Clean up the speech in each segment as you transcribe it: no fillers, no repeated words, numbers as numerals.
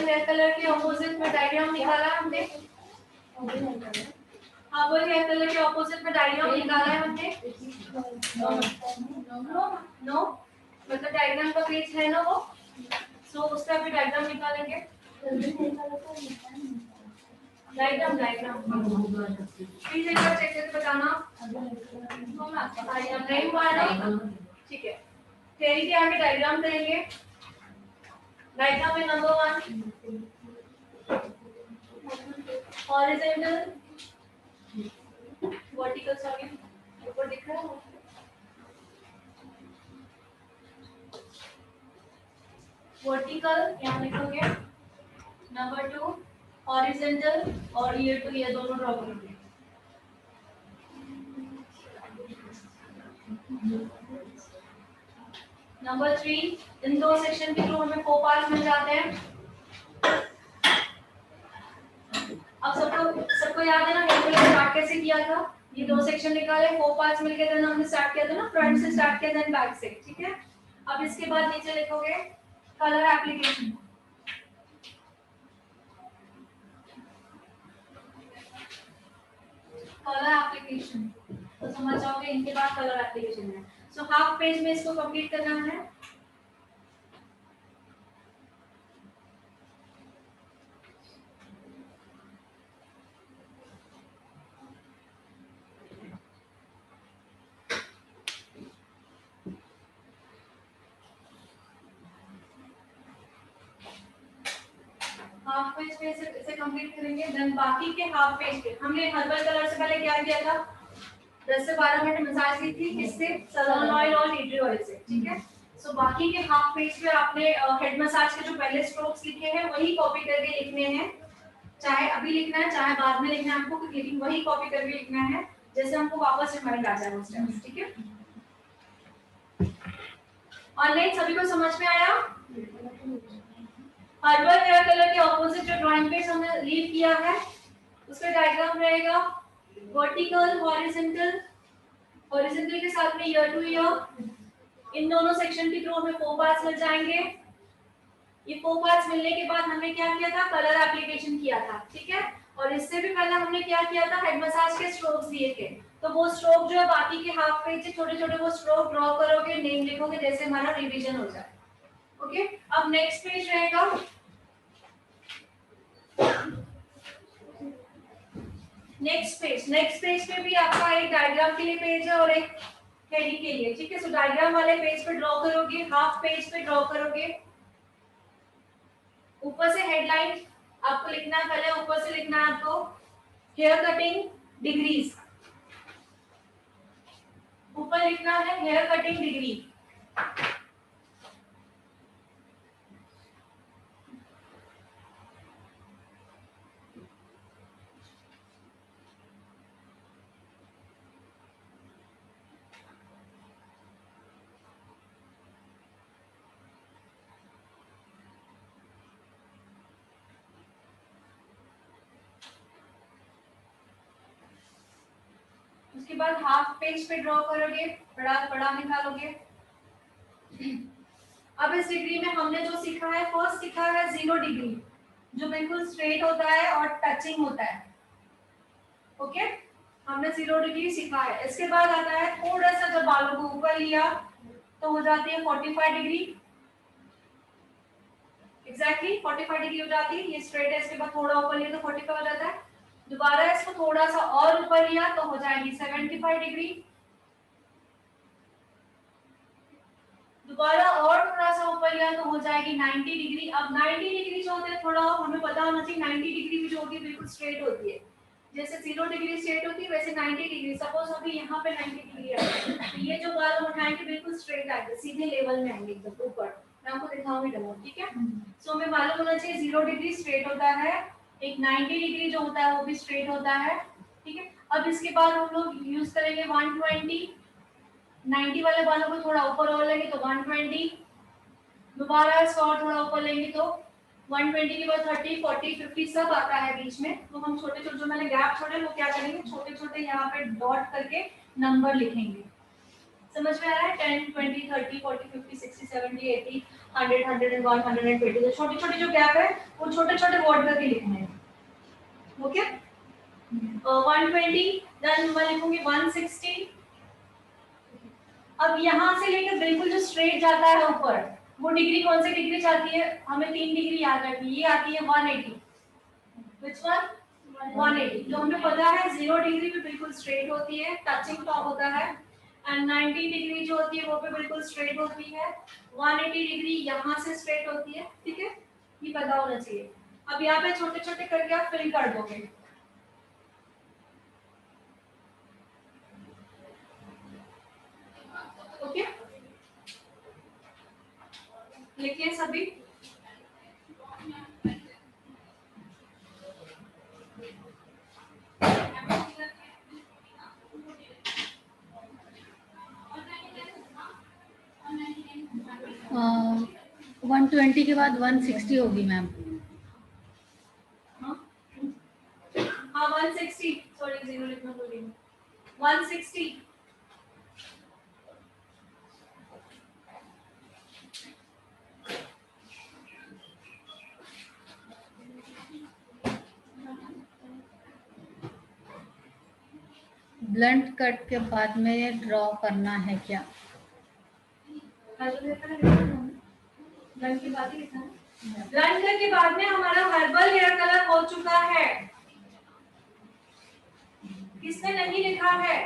वही hair colour के opposite में डायग्राम निकाला है हमने। हाँ वही हेयर कलर के ऑपोजिट में डायग्राम निकाला है हमने। नो मतलब डायग्राम का पेज है ना वो, सो उसका भी डायग्राम निकालेंगे। डायग्राम प्लीज एक बार चेक करके बताना। नहीं हुआ है ना, ठीक है। थ्योरी के आगे डायग्राम करेंगे। डायग्राम में नंबर 1 हॉरिजॉन्टल वर्टिकल सॉरी ऊपर दिख रहा है। वर्टिकल यहाँ लिखोगे। नंबर 2 हॉरिजॉन्टल और ईयर टू ईयर दोनों ड्रॉ करोगे। नंबर 3 इन दो सेक्शन के थ्रू हमें 4 पार्ट्स मिल जाते हैं। अब सबको याद है ना हमने स्टार्ट कैसे किया था? ये दो सेक्शन निकाले, 4 पार्ट्स मिलके देन हमने स्टार्ट किया था ना, फ्रंट से स्टार्ट किया देन बैक से, ठीक है। अब इसके बाद नीचे लिखोगे कलर एप्लीकेशन। कलर एप्लीकेशन तो समझ जाओगे इनके बाद कलर एप्लीकेशन है। सो हाफ पेज में इसको कंप्लीट करना है। हाफ पेज पे इसे कंप्लीट करेंगे। देन बाकी के हाफ पेज पे हमने हर्बल कलर से पहले क्या किया था? 10 से 12 मिनट मसाज की थी, किससे? सैलून ऑयल और टी ट्री ऑयल से, ठीक है। सो बाकी के हाफ पेज पे आपने हेड मसाज के जो पहले स्ट्रोक्स लिखे हैं वही कॉपी करके लिखने हैं। चाहे अभी लिखना है चाहे बाद में लिखना है आपको, लेकिन वही कॉपी करके लिखना है जैसे हमको वापस रिमाइंड आ जाए उस टाइम, ठीक है। ऑनलाइन सभी को समझ में आया? हर्बल हेयर कलर के ऑपोजिट जो ड्राइंग पेज हमने लीव किया है उसका डायग्राम रहेगा वर्टिकल हॉरिजॉन्टल, हॉरिजॉन्टल के साथ में ईयर टू ईयर। इन दोनों सेक्शन के थ्रू हमें 4 पार्ट्स मिल जाएंगे। ये 4 पार्ट्स मिलने के बाद हमने क्या किया था? कलर एप्लीकेशन किया था, ठीक है। और इससे भी पहले हमने क्या किया था? हेड मसाज के स्ट्रोक्स दिए थे। तो वो स्ट्रोक जो है बाकी के हाफ पेज से छोटे-छोटे वो स्ट्रोक ड्रॉ करोगे, नेम लिखोगे, जैसे हमारा रिवीजन हो जाए। ओके, अब नेक्स्ट पेज रहेगा नेक्स्ट पेज पे भी आपका एक डायग्राम के लिए पेज है और एक हेडिंग के लिए, ठीक है। सो डायग्राम वाले पेज पे ड्रॉ करोगे, हाफ पेज पे ड्रॉ करोगे। ऊपर से हेडलाइन आपको लिखना है, पहले ऊपर से लिखना है आपको हेयर कटिंग डिग्रीज। ऊपर लिखना है हेयर कटिंग डिग्री। उसके बाद हाफ पेज पे ड्रॉ करोगे, बड़ा बड़ा निकालोगे। अब इस डिग्री में हमने जो सीखा है, फर्स्ट सीखा है 0 डिग्री जो बिल्कुल स्ट्रेट होता है और टचिंग होता है, ओके। हमने 0 डिग्री सीखा है। इसके बाद आता है थोड़ा सा जब बालों को ऊपर लिया तो हो जाती है 45 डिग्री, एग्जैक्टली 45 डिग्री हो जाती है। ये स्ट्रेट है, इसके बाद थोड़ा ऊपर लिया तो 45 हो जाता है। दोबारा इसको थोड़ा सा और ऊपर लिया तो हो जाएगी 75 डिग्री। दोबारा और थोड़ा सा ऊपर लिया तो हो जाएगी 90 डिग्री। अब 90 डिग्री जो होता है थोड़ा हमें पता होना चाहिए, 90 डिग्री भी जो होती है बिल्कुल स्ट्रेट होती है। जैसे 0 डिग्री स्ट्रेट होती है वैसे 90 डिग्री, सपोज अभी यहाँ पे 90 डिग्री है तो ये जो बाल हम उठाएंगे बिल्कुल स्ट्रेट आएंगे, सीधे लेवल में आएंगे एकदम ऊपर। मैं आपको दिखाऊंगी डेमो, ठीक है। सो हमें मालूम होना चाहिए 0 डिग्री स्ट्रेट होता है, एक 90 डिग्री जो होता है वो भी स्ट्रेट होता है, ठीक है। अब इसके बाद हम लोग यूज करेंगे 120। 90 वाले बालों को थोड़ा ऊपर और लेंगे तो 120। दोबारा इसको और थोड़ा ऊपर लेंगे तो 120 के बाद 30, 40, 50 सब आता है बीच में। तो हम छोटे छोटे जो मैंने गैप छोड़े वो क्या करेंगे, छोटे छोटे यहाँ पे डॉट करके नंबर लिखेंगे। समझ में आ रहा है? 10, 20, 30, 40, 50, 60, 70, 80। 100, 101, 120, तो छोटी छोटी जो गैप है वो छोटे छोटे वर्ड करके लिखने हैं। ओके 120, देन मैं लिखूंगी 160। अब यहाँ से लेकर बिल्कुल जो स्ट्रेट जाता है ऊपर, वो डिग्री कौन सी डिग्री जाती है, हमें 3 डिग्री याद रखनी है। ये आती है 180। Which one? 180। तो हमें पता है 0 डिग्री पे बिल्कुल स्ट्रेट होती है, टचिंग टॉप होता है, एंड 90 डिग्री जो होती है वो पे बिल्कुल स्ट्रेट होती है, 180 डिग्री यहाँ से स्ट्रेट होती है। ठीक है, ये पता होना चाहिए। अब यहाँ पे छोटे छोटे करके आप फिल कर दोगे। ओके लिखिए सभी। आ, 120 के बाद 160 होगी मैम। हाँ 160, सॉरी 0 लिखना भूल गई। 160 ब्लंट कट के बाद में ड्रॉ करना है क्या? ब्लंट के बाद में हमारा हर्बल हेयर कलर हो चुका है। किसने नहीं लिखा है?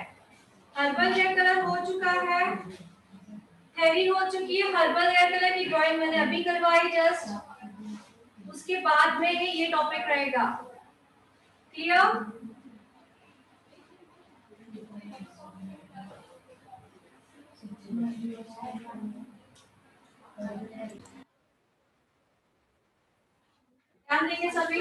हर्बल हेयर कलर हो चुका है, हैवी हो चुकी है। हर्बल हेयर कलर की ड्राइंग मैंने अभी करवाई जस्ट, उसके बाद में ही ये टॉपिक रहेगा। क्लियर? ध्यान देंगे सभी।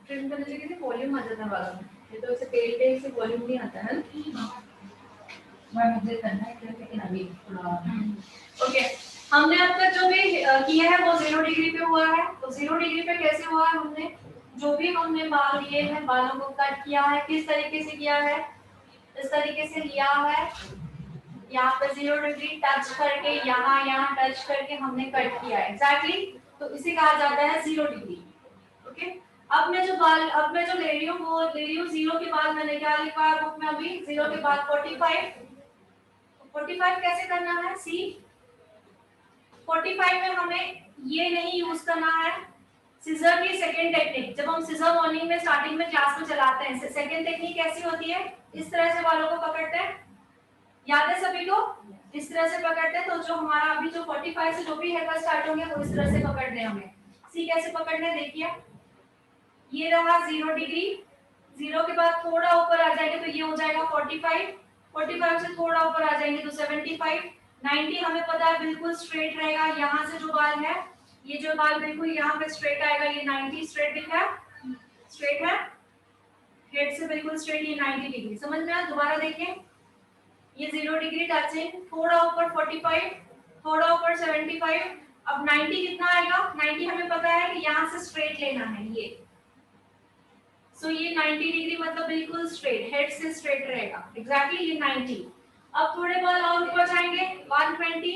ट्रिम करने से किसी वॉल्यूम आ जाता है बालों में, ये तो ऐसे तेल पे से वॉल्यूम नहीं आता है। मैं मुझे करना है लेकिन अभी थोड़ा ओके। हमने अब तक जो भी किया है वो 0 डिग्री पे हुआ है। तो 0 डिग्री पे कैसे हुआ है? हमने जो भी हमने बाल लिए हैं, बालों को कट किया है, किस तरीके से किया है? इस तरीके से लिया है, यहाँ पे 0 डिग्री टच करके यहाँ टच करके हमने कट किया है एग्जैक्टली। तो इसे कहा जाता है 0 डिग्री। ओके अब मैं जो ले रही हूँ वो ले रही हूँ 0 के बाद मैंने क्या लिखा है बुक में अभी? 0 के बाद 45। 45 कैसे करना है? सी 45 में हमें ये नहीं यूज करना है, सिजर की सेकंड टेक्निक। जब हम सिजर मॉर्निंग में स्टार्टिंग में क्लास में चलाते हैं, सेकंड टेक्निक कैसी होती है? इस तरह से बालों को पकड़ते हैं, याद है सभी को? इस तरह से पकड़ते हैं। तो जो हमारा अभी जो 45 से जो भी हेयर कट स्टार्ट होंगे वो इस तरह से पकड़ने हैं हमें। सी कैसे पकड़ने हैं देखिए, ये रहा 0 डिग्री, 0 के बाद थोड़ा ऊपर आ जाएंगे तो ये हो जाएगा 45, 45 से थोड़ा ऊपर आ जाएंगे तो 75, 90 हमें पता है बिल्कुल स्ट्रेट रहेगा। यहाँ से जो बाल है, ये जो बाल बिल्कुल यहाँ पे स्ट्रेट आएगा, ये 90 स्ट्रेट दिख रहा है, स्ट्रेट है, हेड से बिल्कुल स्ट्रेट, ये 90 डिग्री। समझ में आया? दोबारा देखिए, ये 0 डिग्री टचिंग, थोड़ा ऊपर 45, थोड़ा ऊपर 75, अब 90 कितना आएगा? 90 हमें पता है कि यहाँ से स्ट्रेट लेना है ये। सो ये 90 डिग्री मतलब बिल्कुल स्ट्रेट, हेड से स्ट्रेट रहेगा एग्जैक्टली ये 90। अब थोड़े बाल और ऊपर जाएंगे 120,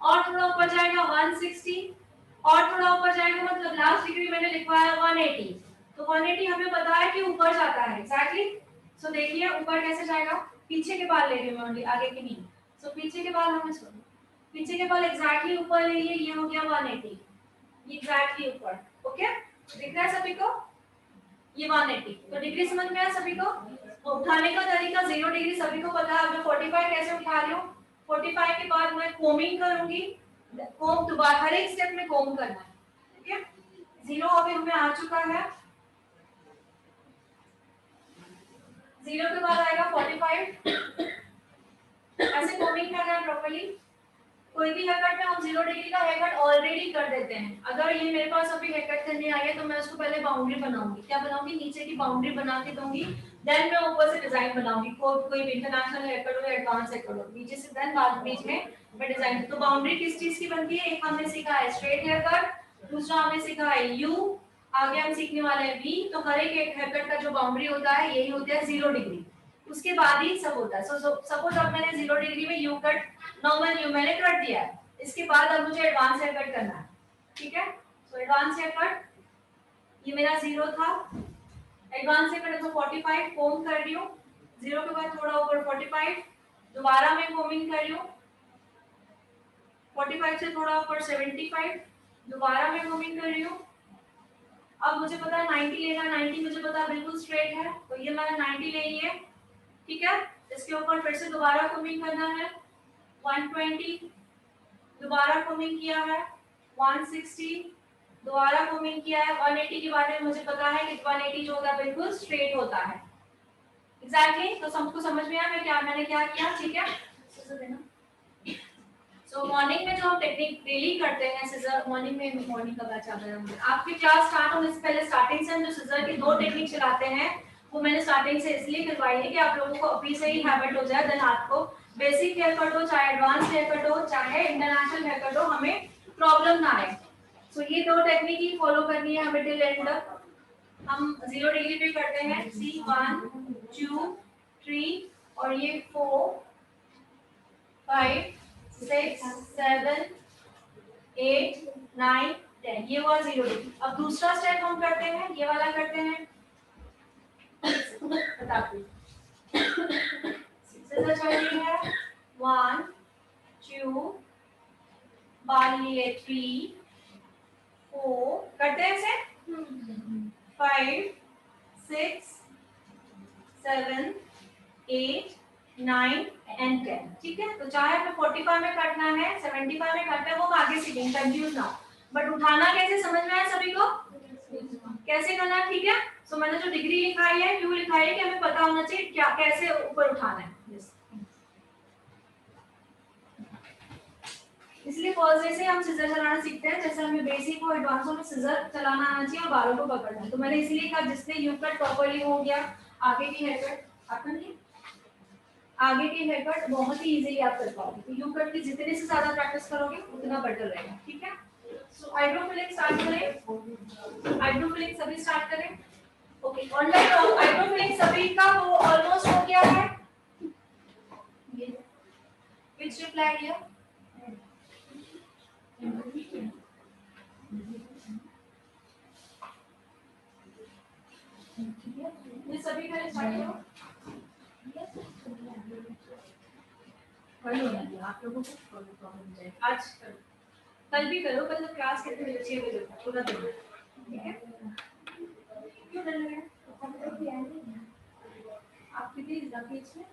और थोड़ा ऊपर जाएगा 160, और थोड़ा ऊपर जाएगा मतलब लास्ट डिग्री मैंने लिखवाया 180। तो 180 हमें पता है कि ऊपर जाता है एग्जैक्टली। सो देखिए ऊपर कैसे जाएगा, पीछे के बाल ले रही हूं मैं, आगे के नहीं। सो पीछे के बाल हमें छोड़ो, पीछे के बाल एग्जैक्टली ऊपर ले लिए, ये हो गया 180, ये एग्जैक्टली ऊपर। ओके दिख रहा है सभी को? ये 180। तो डिग्री समझ में आया सभी को? उठाने का तरीका 0 डिग्री सभी को पता है। अब मैं 45 कैसे उठा रही हूँ? 45 के बाद मैं कोमिंग करूंगी, कोम दोबारा हर एक स्टेप में कोम करना है। ठीक है, 0 अभी हमें आ चुका है, 0 के बाद आएगा 45, ऐसे कोमिंग करना है प्रॉपर्ली। कोई भी हेयर कट में हम 0 डिग्री का हेयर कट ऑलरेडी कर देते हैं। अगर ये मेरे पास अभी हेयर कट करने आई है तो मैं उसको पहले बाउंड्री बनाऊंगी। क्या बनाऊंगी? नीचे की बाउंड्री बना के दूंगी, देन मैं ऊपर से डिजाइन बनाऊंगी। कोई भी इंटरनेशनल हेयर कट हो या एडवांस हेयर कट हो, नीचे से देन बाद बीच में मैं डिजाइन। तो बाउंड्री किस चीज की बनती है? एक हमने सीखा है स्ट्रेट हेयर कट, दूसरा हमने सीखा है यू, आगे हम सीखने वाले हैं बी। तो हर एक हेयर कट का जो बाउंड्री होता है यही होता है 0 डिग्री, उसके बाद ही सब होता है। सपोज अब मैंने 0 डिग्री में यू कट, नॉर्मल यू मैंने कट दिया है, इसके बाद अब मुझे एडवांस हेयर कट करना है, ठीक है। सो एडवांस हेयर कट, ये मेरा 0 था, एडवांस हेयर कट तो 45 कोम कर रही हूँ, 0 के बाद थोड़ा ऊपर 45, दोबारा मैं कोमिंग कर रही हूँ, 45 से थोड़ा ऊपर 75, दोबारा मैं कोमिंग कर रही हूँ। अब मुझे पता है 90 लेना, 90 मुझे पता है बिल्कुल स्ट्रेट है, तो ये मैंने 90 ले ली है, ठीक है। इसके ऊपर फिर से दोबारा कोमिंग करना है, 120, दोबारा कोमिंग किया है, 160, दोबारा कोमिंग किया है, 180 के बारे में मुझे पता है कि 180 जो होता है बिल्कुल स्ट्रेट होता है। एग्जैक्टली तो सबको समझ में आया मैंने क्या किया, ठीक है। सो मॉर्निंग में जो हम टेक्निक डेली करते हैं सिजर, मॉर्निंग का बैच आ गया, आपकी क्लास स्टार्ट होने से पहले स्टार्टिंग से हम जो सिजर की 2 टेक्निक चलाते हैं वो मैंने स्टार्टिंग से इसलिए करवाई है कि आप लोगों को अभी से ही हैबिट हो जाए, देन आपको बेसिक हेयर कट हो, चाहे एडवांस हेयर कट हो, चाहे इंटरनेशनल हेयर कट हो, हमें प्रॉब्लम ना आए। सो ये 2 टेक्निक ही फॉलो करनी है हमें टिल एंड तक। हम 0 डिग्री पे करते हैं, सी 1 2 3 और ये 4 5 6 7 8 9 10, ये हुआ 0 डिग्री। अब दूसरा स्टेप हम करते हैं, ये वाला करते हैं, सिजर चल रही है, 1 2 बाल लिए 3 4, करते हैं इसे, 5 6 7 8 9 एंड 10, ठीक है। तो चाहे हमें 45 में काटना है, 75 में काटना है, वो हम आगे सीखेंगे, कंफ्यूज ना हो, बट उठाना कैसे समझ में आया सभी को, कैसे करना है, ठीक है। सो मैंने जो डिग्री लिखाई है, क्यों लिखाई है कि हमें पता होना चाहिए क्या कैसे ऊपर उठाना है, इसलिए फर्स्ट डे से हम सिजर चलाना सीखते हैं, जैसे हमें बेसिक और एडवांस में सिजर चलाना आना चाहिए और बालों को पकड़ना है। तो मैंने इसलिए कहा जिसने यू कट प्रॉपर्ली हो गया, आगे की हेयर कट आपका नहीं, आगे की हेयर कट बहुत ही इजीली आप कर पाओगे। तो यू कट की जितने से ज्यादा प्रैक्टिस करोगे उतना बेटर रहेगा, ठीक है। सो आईब्रो फिलिंग स्टार्ट करें, आईब्रो फिलिंग सभी स्टार्ट करें, ओके। ऑनलाइन आईब्रो फिलिंग सभी का वो ऑलमोस्ट हो गया है, व्हिच रिप्लाई दिया, ये सभी का स्टार्ट करो, कल होना है आप लोगों को, प्रॉब्लम जाए आज कल, कल भी करो, कल तो क्लास कितने बजे, 6 बजे पूरा दिन, ठीक है। क्यों डर रहे हैं आप, कितनी रखीज में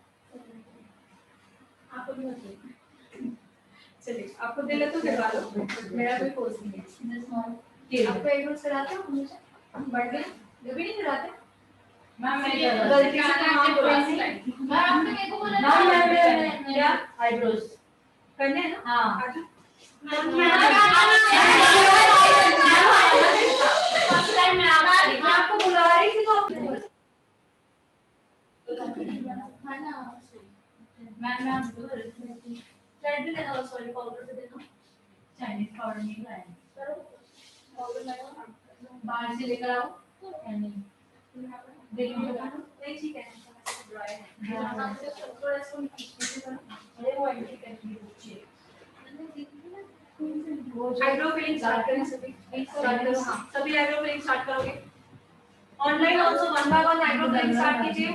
आपको भी होती, चलिए आपको दिल है तो करवा लो, मेरा कोई फोर्स नहीं है। ये आपको एक रोज कराते हो मुझे बर्थडे कभी नहीं कराते मैम, मैं गलती से नाम बोला मैम, आपने मेरे को बोला ना मैम क्या आईब्रोज करने हैं ना, हां फर्स्ट टाइम मैं आपको बुला रही थी तो है ना मैम आपको रेड भी देना, सॉरी पाउडर भी देना, चाइनीज पाउडर नहीं लाए करो, पाउडर लगाओ बाहर से लेकर आओ, नहीं देखिए नहीं ठीक है, ड्राई है थोड़ा इसको नीचे करो, अरे वो एंटी करती है, आईब्रो फिलिंग स्टार्ट करें सभी, स्टार्ट करो, हां सभी आईब्रो फिलिंग स्टार्ट करोगे। Online also one by one eyebrow filling start कीजिए,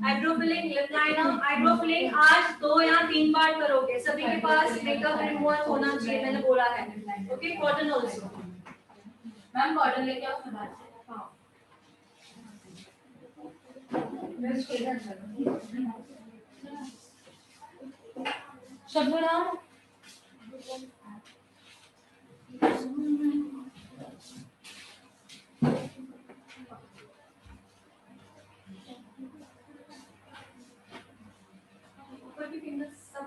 eyebrow filling, lip liner, eyebrow filling आज 2 या 3 बार करोगे, सभी के पास मेकअप रिमूवर होना चाहिए, मैंने बोला है, okay. Cotton also ma'am, cotton लेके आओ बाहर से, हां शबनम ऊपर की फिंगर्स सब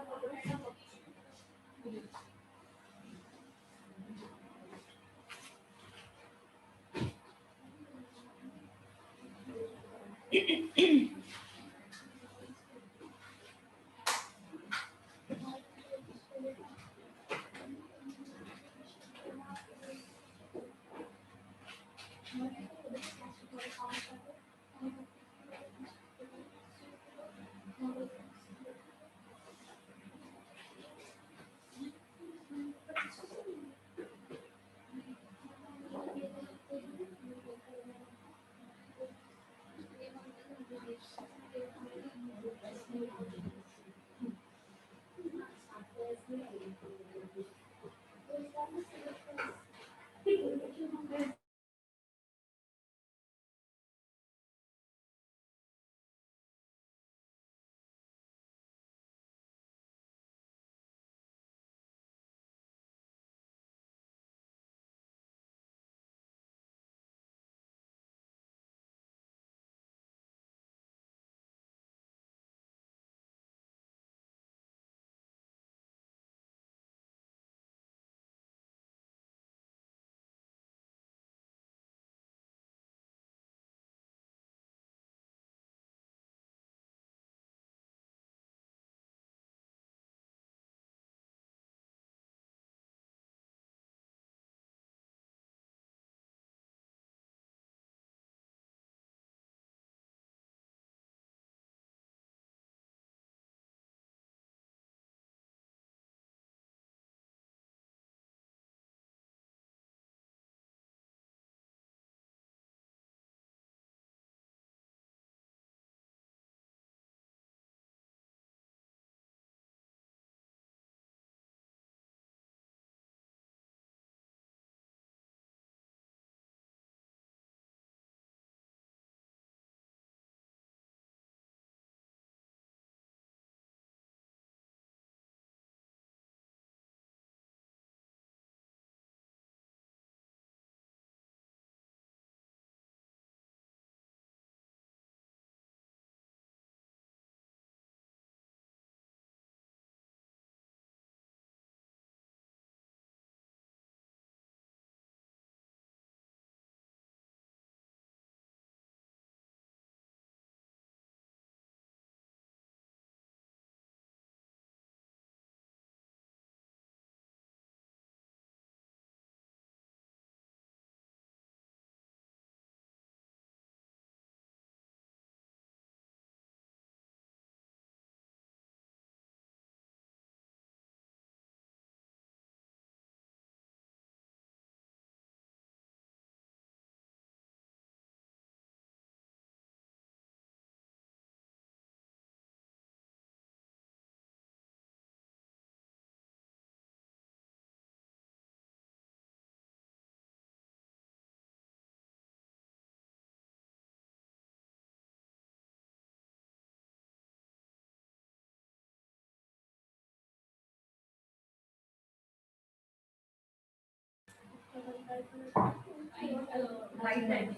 राइट हैंड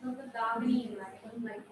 मतलब दाग नहीं है लाइट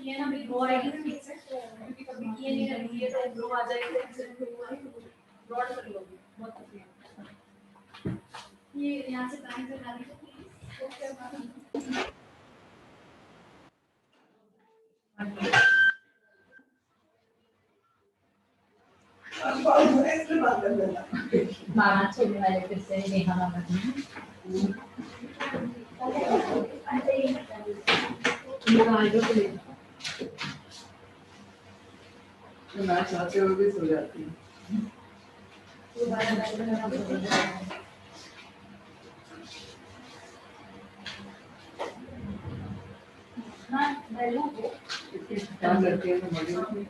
ये ना भी दो आईडी ठीक से क्योंकि कभी किए नहीं करेंगे ये तो ग्रो आ जाएगा ब्रॉड कर लोगे बहुत शुक्रिया ये यहाँ से टाइम से डाल दीजिए बारह छोड़ने वाले फिर से नेहा मामा जी ना चाहते हुए भी सो जाती है। क्या करती है तो बड़ी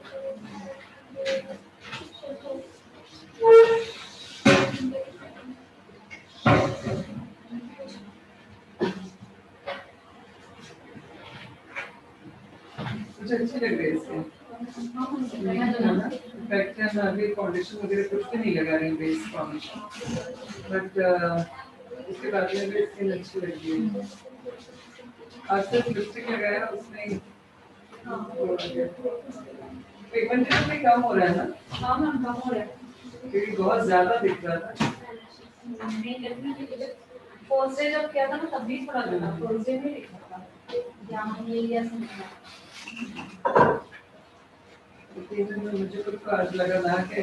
कुछ अच्छी लग रही है इसके इनफैक्ट अभी फाउंडेशन वगैरह कुछ भी नहीं लगा रही बेस फाउंडेशन बट उसके बाद में भी स्किन अच्छी लगी है आज तक लिपस्टिक लगाया उसमें पिगमेंटेशन भी कम हो रहा है ना हाँ मैम कम हो रहा है क्योंकि बहुत ज्यादा दिख रहा था फर्स्ट डे जब किया था ना तब भी थोड़ा लगा फर्स्ट डे में दिखा था यहाँ ये लिया समझा मुझे खुद को आज लगा ना कि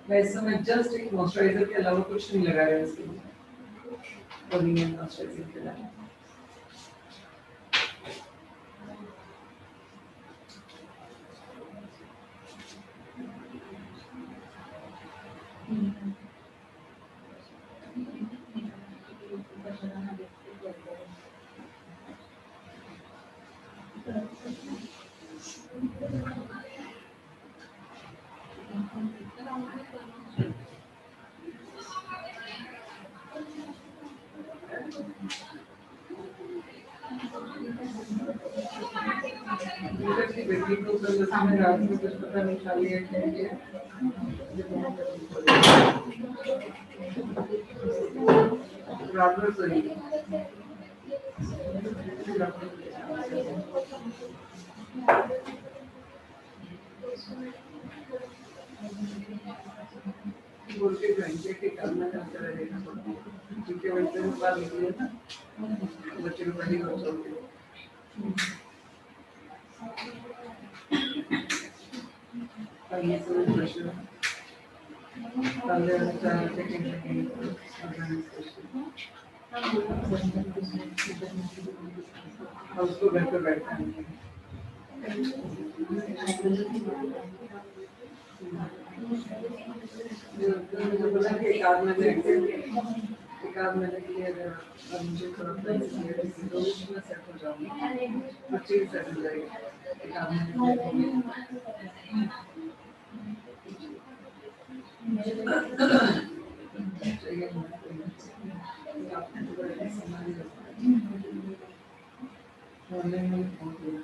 मैं इस समय जस्ट एक मॉइस्चराइजर के अलावा कुछ नहीं लगा रहा इसके लिए ओरिजिनल मॉइस्चराइजर के अलावा कि बेटी को कल उसने रात में कुछ पता नहीं खा लिया क्या किया रात में सोई बोल के जाएंगे कि करना करते रहेगा क्योंकि वैसे भी बात निकली ना बच्चे को पहली बार चलते ये सब प्रेशर पहले हम चाहते हैं कि उसको घर पे बैठा है मुझे बोला कि एक आध महीने के लिए अगर मुझे थोड़ा टाइम चाहिए तो उसमें सेट हो जाऊंगी तो चीज सेट हो जाएगी एक आध महीने के लिए चाहिए आपने तो बड़ा समझ लिया ऑनलाइन में बहुत लोग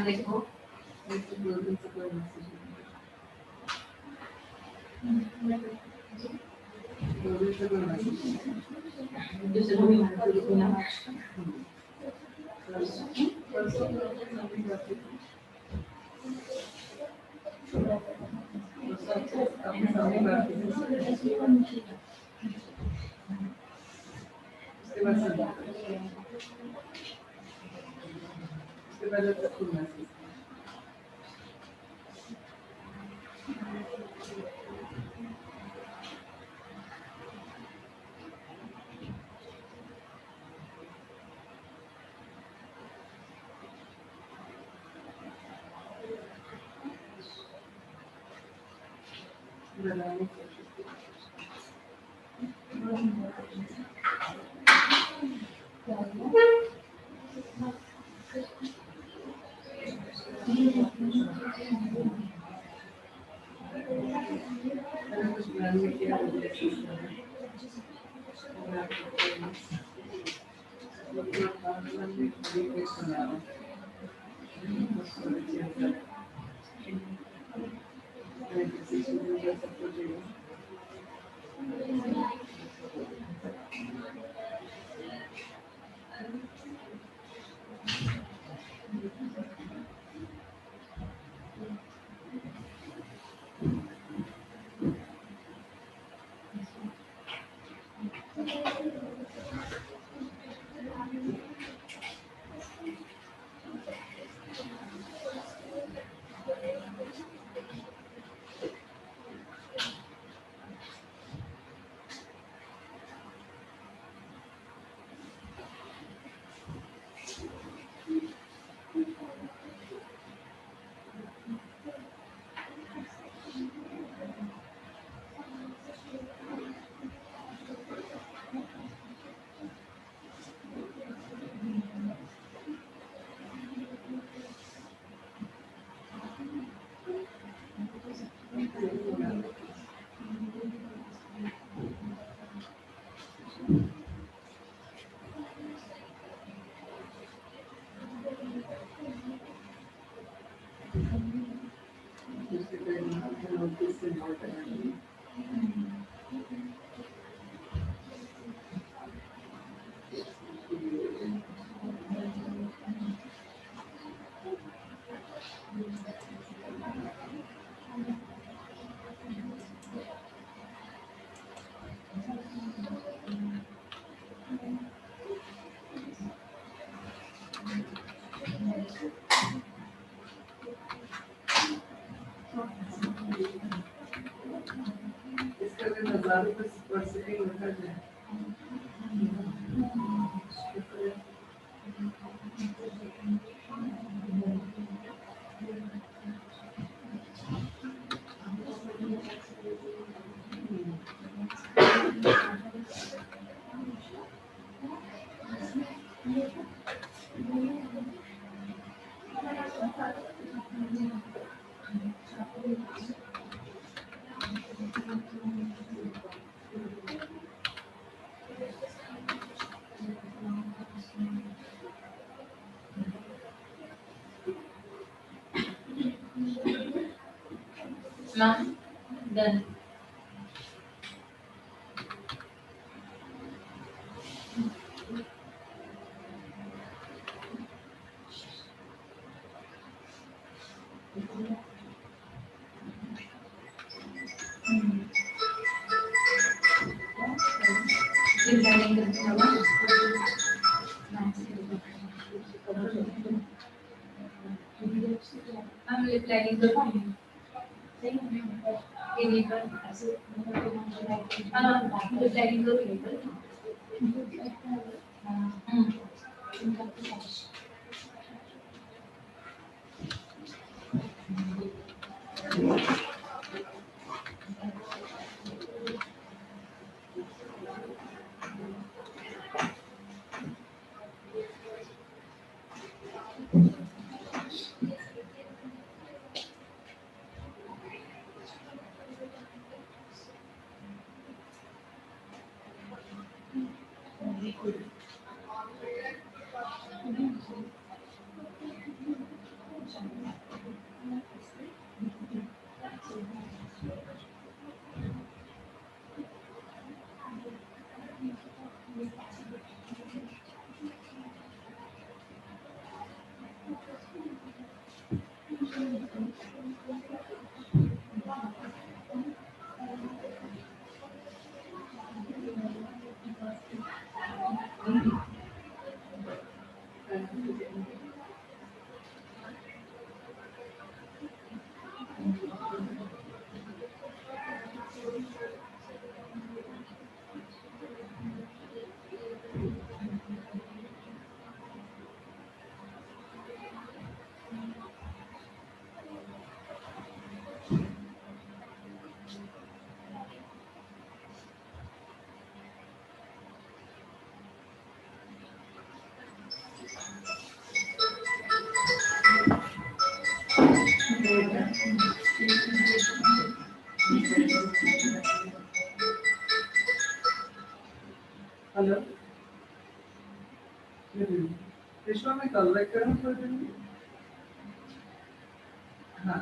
देखो दो दिन से कोई मैसेज दो दिन से कोई मैसेज उसके बाद कोई मैसेज बनाने की मैंने कुछ प्लान में किया इससे नोट है इसका भी 1000 रुपये पर सेकंड रखा जाए Ma'am, done. Planning करते हैं ना? हम ये planning करते हैं। ये नहीं कर हाँ ये planning करो हेलो विश्वा में कल बैक करना पड़ेगा हाँ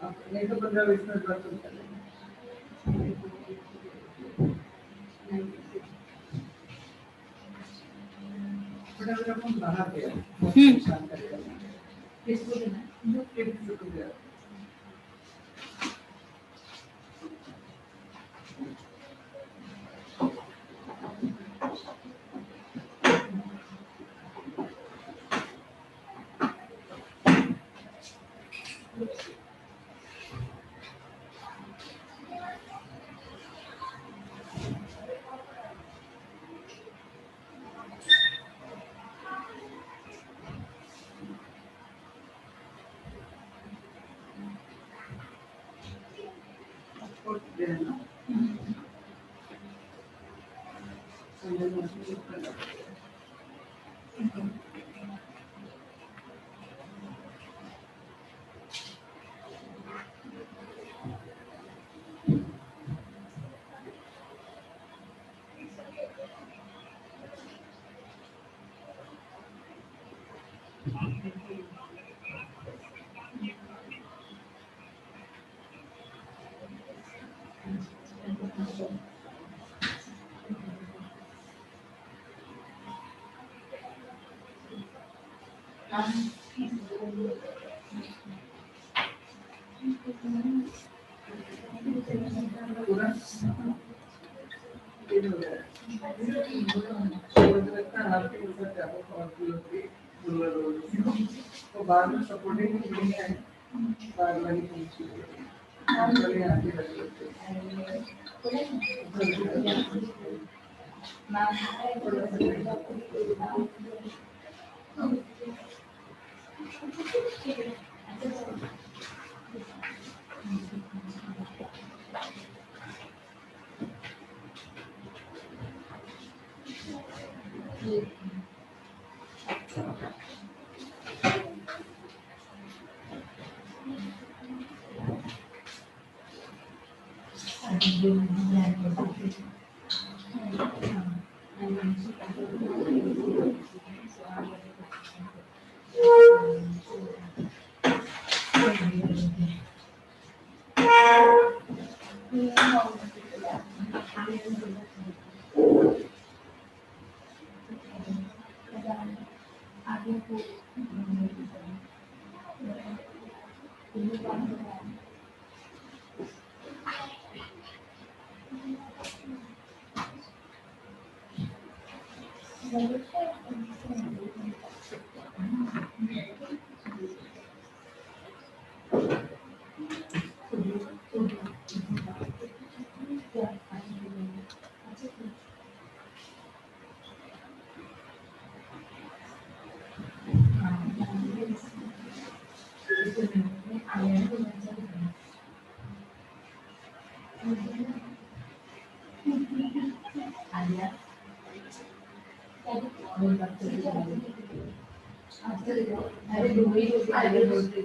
अब नहीं तो 15-20 मिनट बाद तुम कर लेंगे बट अगर हम बाहर गए शाम करेगा किसको देना किसको देना देना पूरा ये हो गया मुझे लगता है आपके ऊपर ज़्यादा पावरफुल होती है रूलर रोल तो बाद में सपोर्टिंग नहीं है बाद वाली पूछी चलिए आगे बढ़ते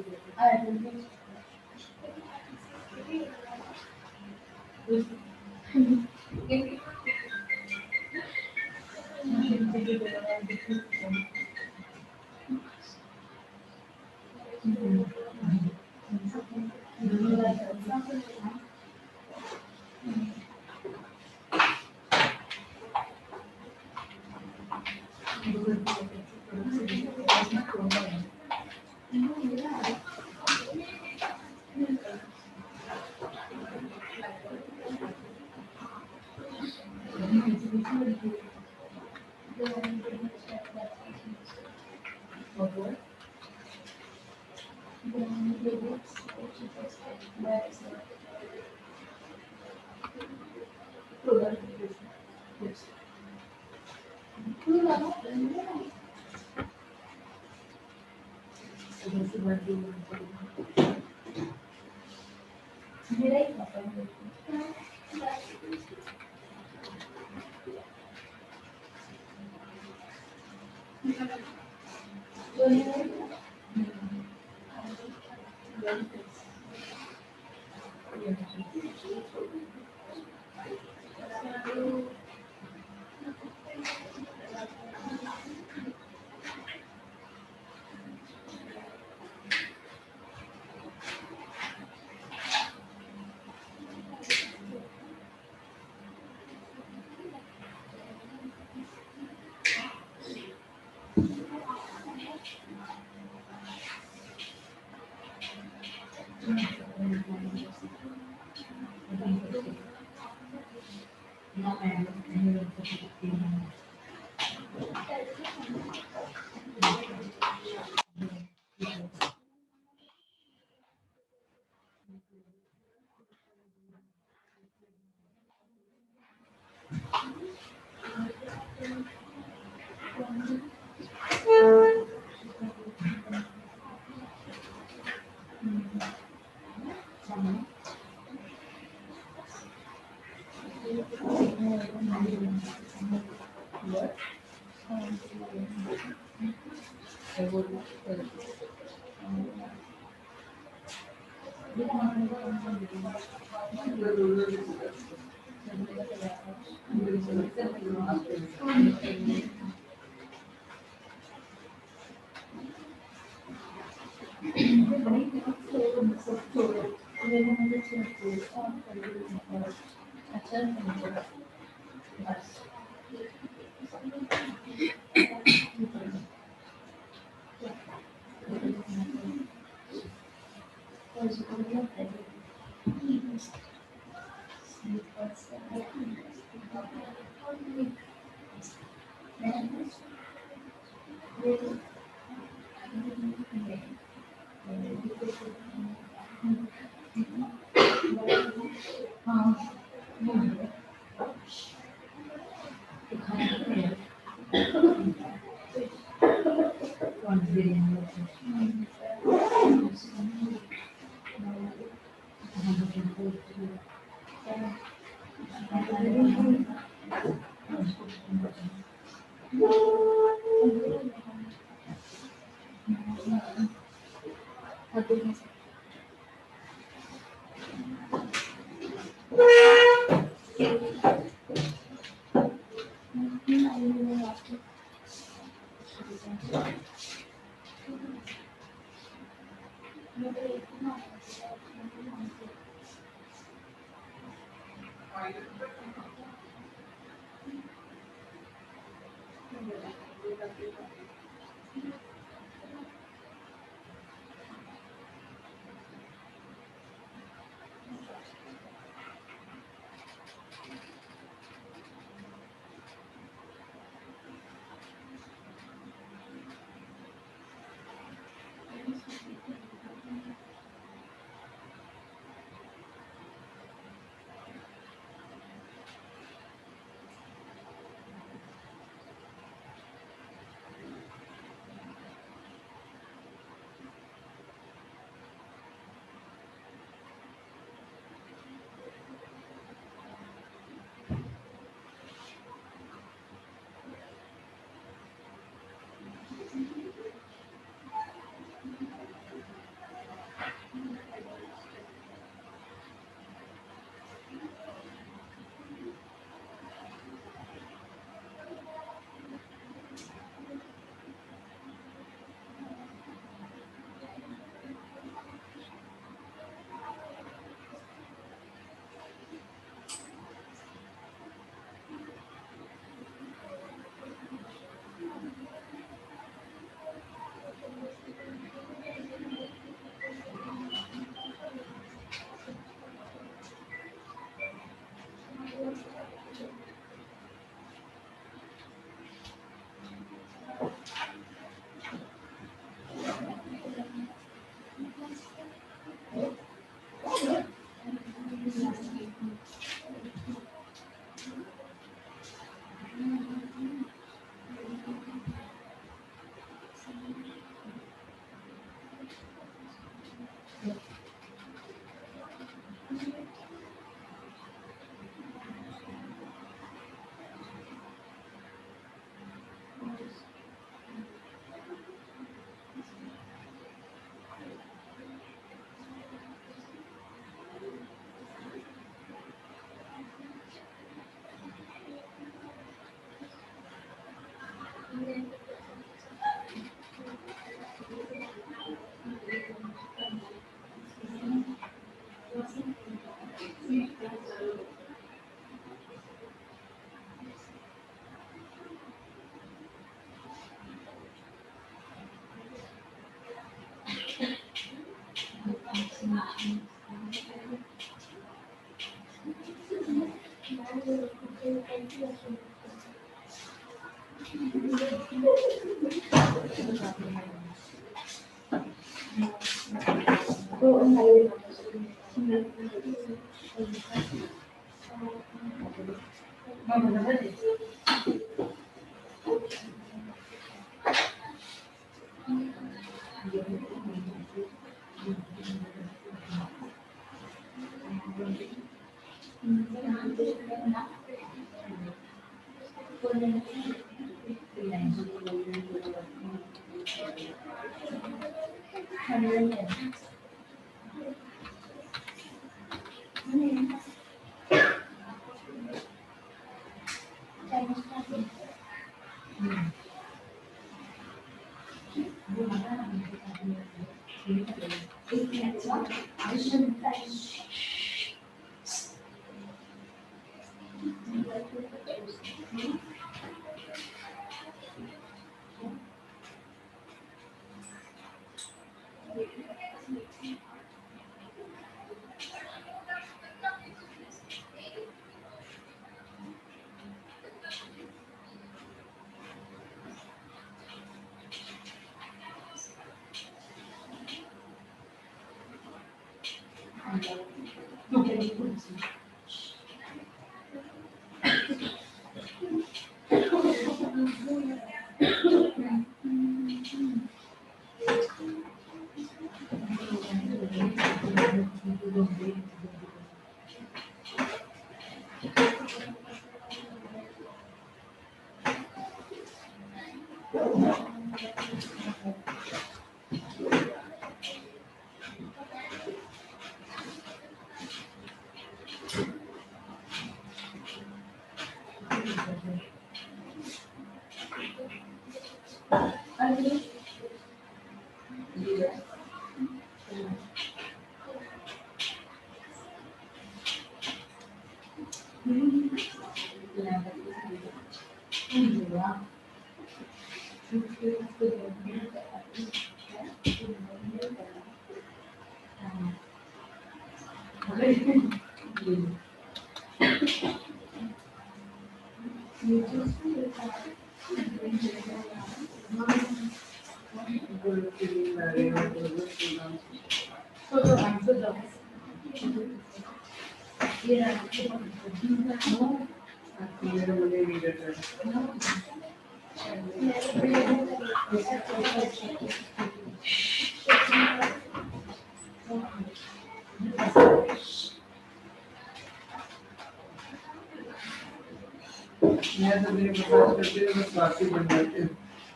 मैं तो मेरे मसाज करते हुए बस स्वार्थी बन जाते हैं।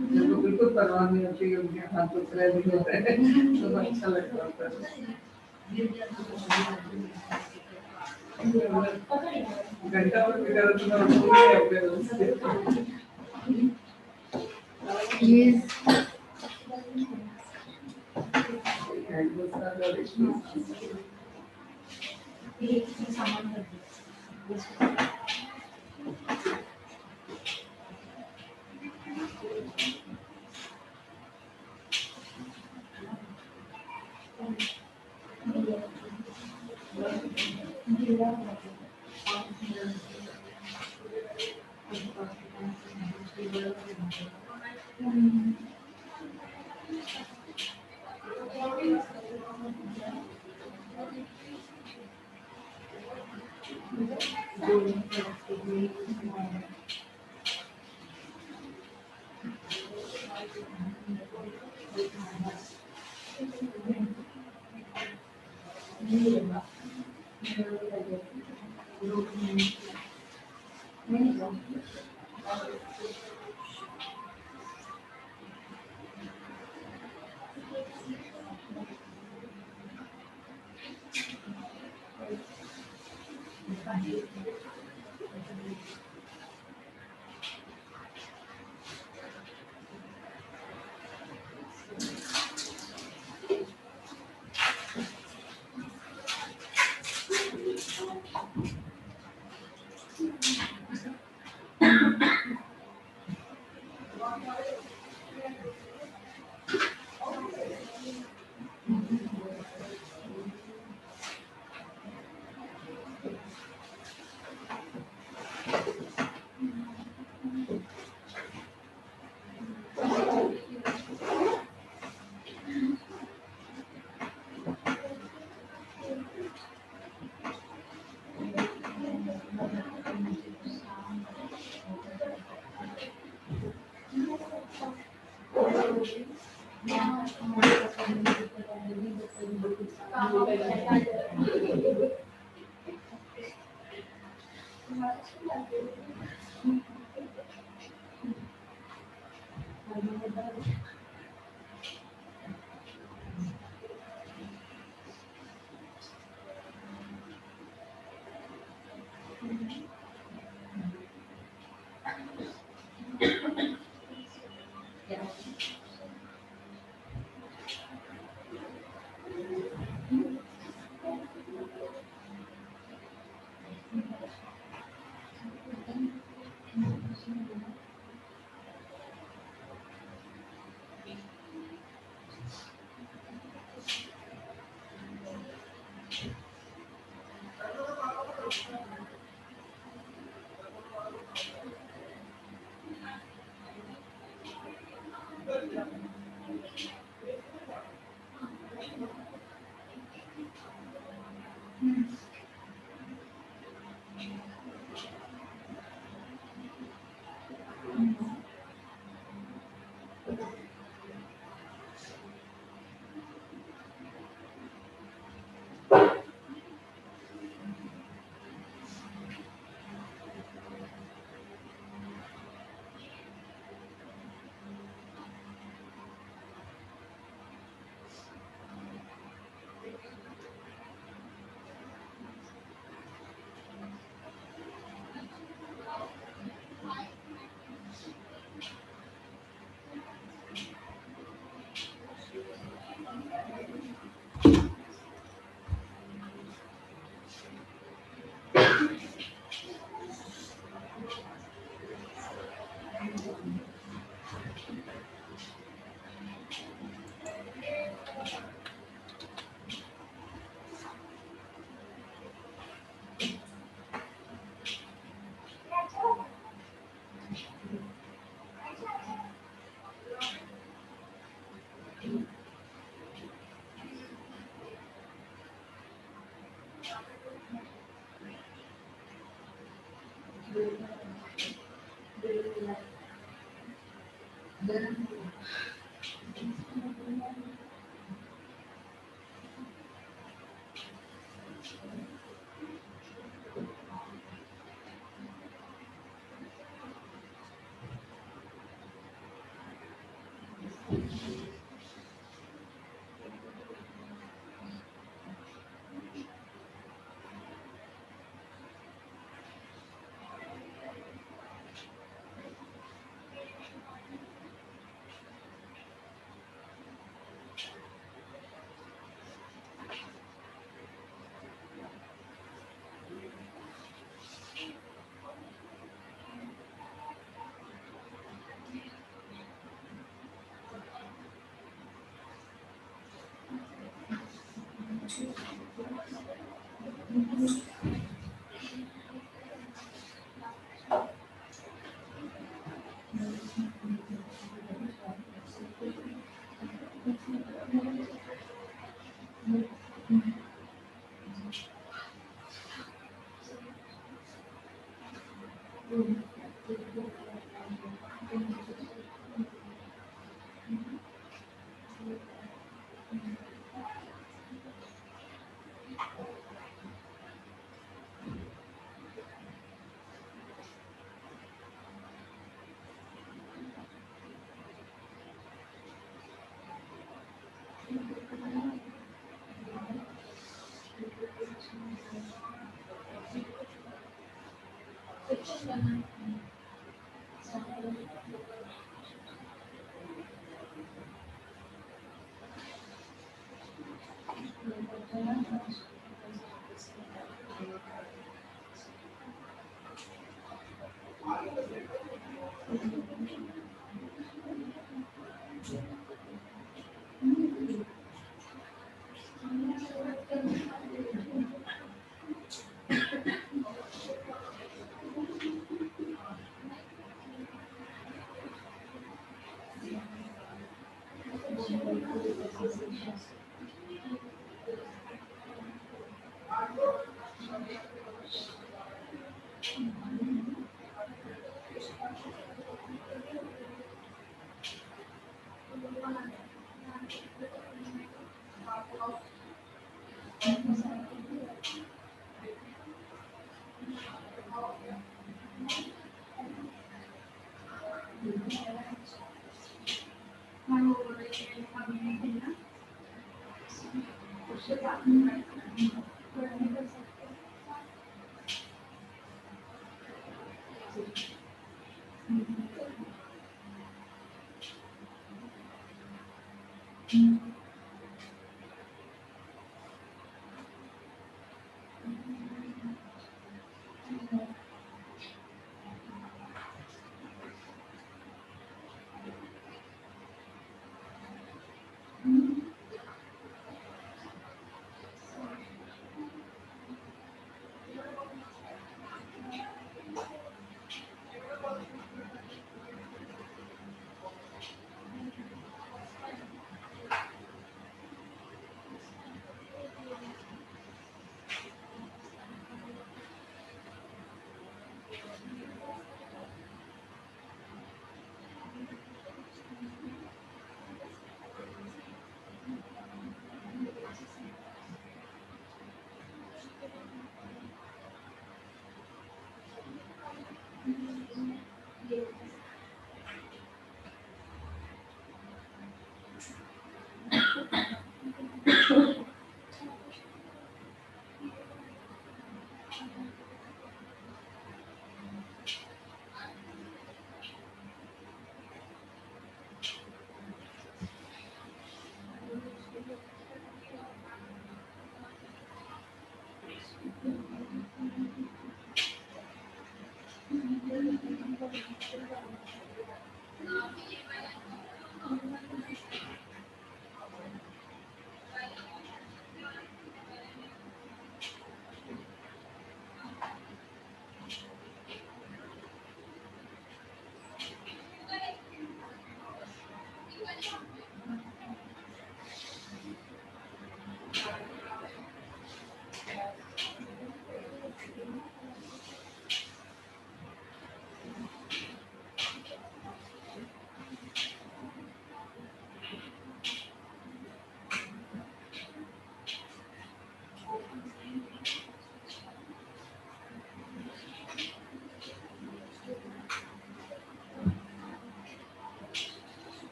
मेरे को बिल्कुल परवाह नहीं होती कि उनके हाथ तो क्रय भी होता है, तो अच्छा लगता है। घंटा भर भी करो तो मैं उनको भी अपने उससे Please.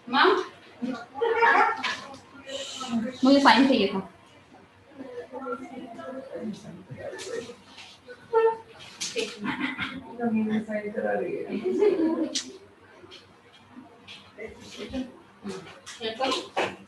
मैम मुझे साइन चाहिए था। नवीन साइन करा रही है। ये करो।